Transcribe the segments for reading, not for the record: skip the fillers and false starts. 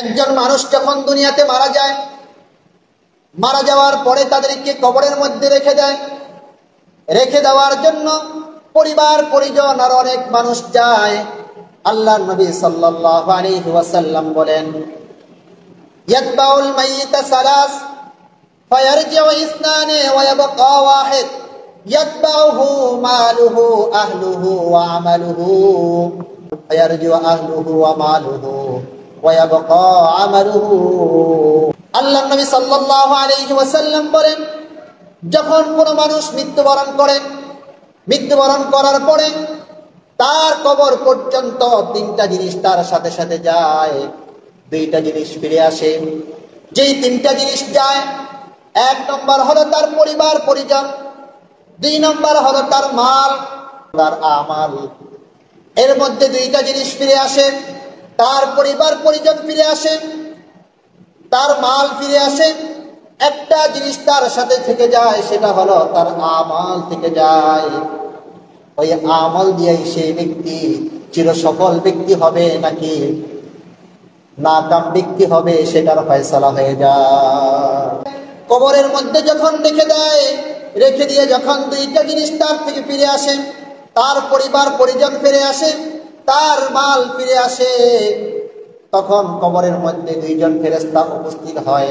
একজন মানুষ যখন দুনিয়াতে মারা যায়, মারা যাওয়ার পরে তাদেরকে কবরের মধ্যে রেখে দেয়। রেখে দেওয়ার জন্য পরিবার পরিজন আর অনেক মানুষ যায়। আল্লাহর নবী সাল্লাল্লাহু আলাইহি ওয়াসাল্লাম বলেন, ইয়াতবাউল মাইয়িতা সালাস ফায়ারজিউ ইসনানে ওয়া ইয়াবকা ওয়াহিদ ইয়াতবাউহু মালুহু আহলুহু ওয়া আমালুহু ফায়ারজিউ আহলুহু ওয়া মালুহু ওয়া ইয়াবকা আমালুহু। আল্লাহর নবী সাল্লাল্লাহু আলাইহি ওয়াসাল্লাম বলেন, যখন কোনো মানুষ মৃত্যুবরণ করে, মৃত্যুবরণ করার পরে তার কবর পর্যন্ত তিনটা জিনিস তার সাথে সাথে যায়, দুইটা জিনিস ফিরে আসে। যেই তিনটা জিনিস যায়, এক নম্বর হলো তার পরিবার পরিজন, দুই নম্বর হলো তার মাল, তার আমাল। এর মধ্যে দুইটা জিনিস ফিরে আসে, তার পরিবার পরিজন ফিরে আসে, তার মাল ফিরে আসে। একটা জিনিস তার সাথে থেকে যায়, সেটা হলো তার আমাল থেকে যায়। ওই আমল দিয়েই সেই ব্যক্তি চিরসফল ব্যক্তি হবে নাকি নাকাম ব্যক্তি হবে, সেটার ফয়সালা হয়ে যায়। কবরের মধ্যে যখন রেখে দেয়, রেখে দিয়ে যখন দুইটা জিনিস তার থেকে ফিরে আসে, তার পরিবার পরিজন ফিরে আসে, তার মাল ফিরে আসে, তখন কবরের মধ্যে দুইজন ফেরেশতা উপস্থিত হয়।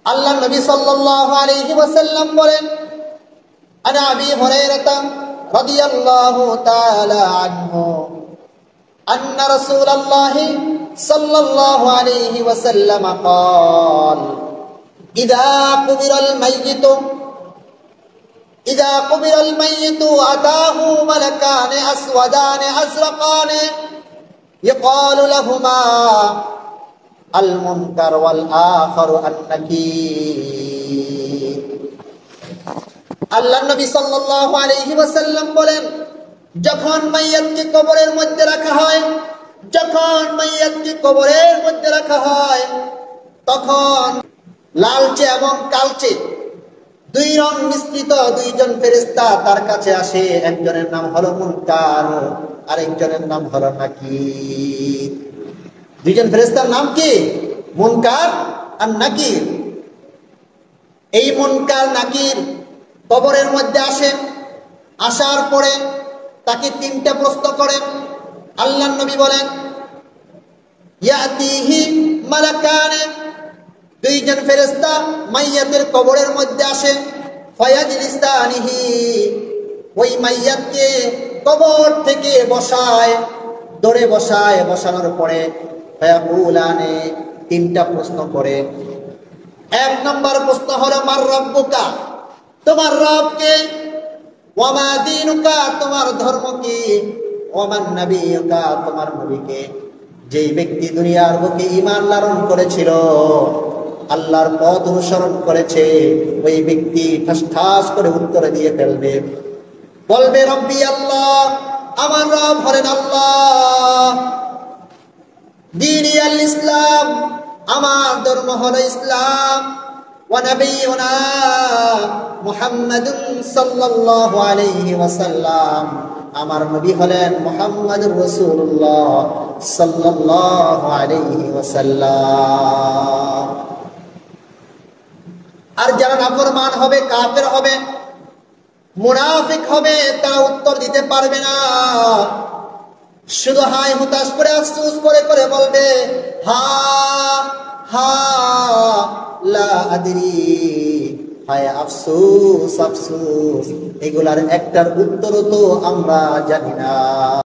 আল্লাহ নবী সাল্লাল্লাহু আলাইহি ওয়াসাল্লাম বলেন, আনা আবি হুরায়রা রাদিয়াল্লাহু তাআলা আনহু আন্না রাসূলুল্লাহি সাল্লাল্লাহু আলাইহি ওয়াসাল্লাম قال ইযা কুবিরাল মাইয়িতু আতাহু মালাকান আসওয়াদান আজরাকান ইকালু লাহুমা আল মুনকার ওয়াল আখারু আন নাকির। আল্লাহর নবী সাল্লাল্লাহু আলাইহি ওয়াসাল্লাম বলেন, যখন মাইয়াতকে কবরের মধ্যে রাখা হয়, যখন মাইয়াতকে কবরের মধ্যে রাখা হয়, তখন লালচে এবং কালচে দুই রং মিশ্রিত দুইজন ফেরেশতা তার কাছে আসে। একজনের নাম হলো মুনকার, আরেকজনের নাম হলো নাকির। দুইজন ফেরেশতার নাম কি? মুনকার আর নাকির। এই মুনকার নাকির কবরের মধ্যে আসে। আসার পরে তাকে তিনটা প্রশ্ন করে। আল্লাহর নবী বলেন, ইয়াতিহি মালাকানে, দুইজন ফেরেশতা মাইয়াতের কবরের মধ্যে আসে। ফায়াজলিসানিহি, ওই মাইয়াতকে কবর থেকে বসায়, দৌড়ে বসায়। বসানোর পরে ফায়াকুলানে, তিনটা প্রশ্ন করে। এক নম্বর প্রশ্ন হলো মার রাব্বুকা, তোমার রব কে? ওয়া মা দীনুকা, তোমার ধর্ম কি? ওয়া মান নাবিয়ুকা, তোমার নবী কে? যেই ব্যক্তি দুনিয়ার বুকে ঈমান লালন করেছিল, আল্লাহর পথ অনুসরণ করেছে, ওই ব্যক্তি ঠাস ঠাস করে উত্তর দিয়ে ফেলবে, বলবে রব্বি আল্লাহ, আমার রব হলেন আল্লাহ। দীনি আল ইসলাম, আমার ধর্ম হলো ইসলাম। ওয়া নাবিয়ুনা মুহাম্মাদুন সাল্লাল্লাহু আলাইহি ওয়াসাল্লাম, আমার নবী হলেন মুহাম্মদুর রাসূলুল্লাহ সাল্লাল্লাহু আলাইহি ওয়াসাল্লাম। আর যারা নাফরমান হবে, কাফের হবে, মুনাফিক হবে, তারা উত্তর দিতে পারবে না। শুধু হায় হুতাশ করে আফসোস করে করে বলবে, হা হা লা আদরি, হায় আফসোস আফসোস, এগুলার একটার উত্তরও তো আমরা জানি না।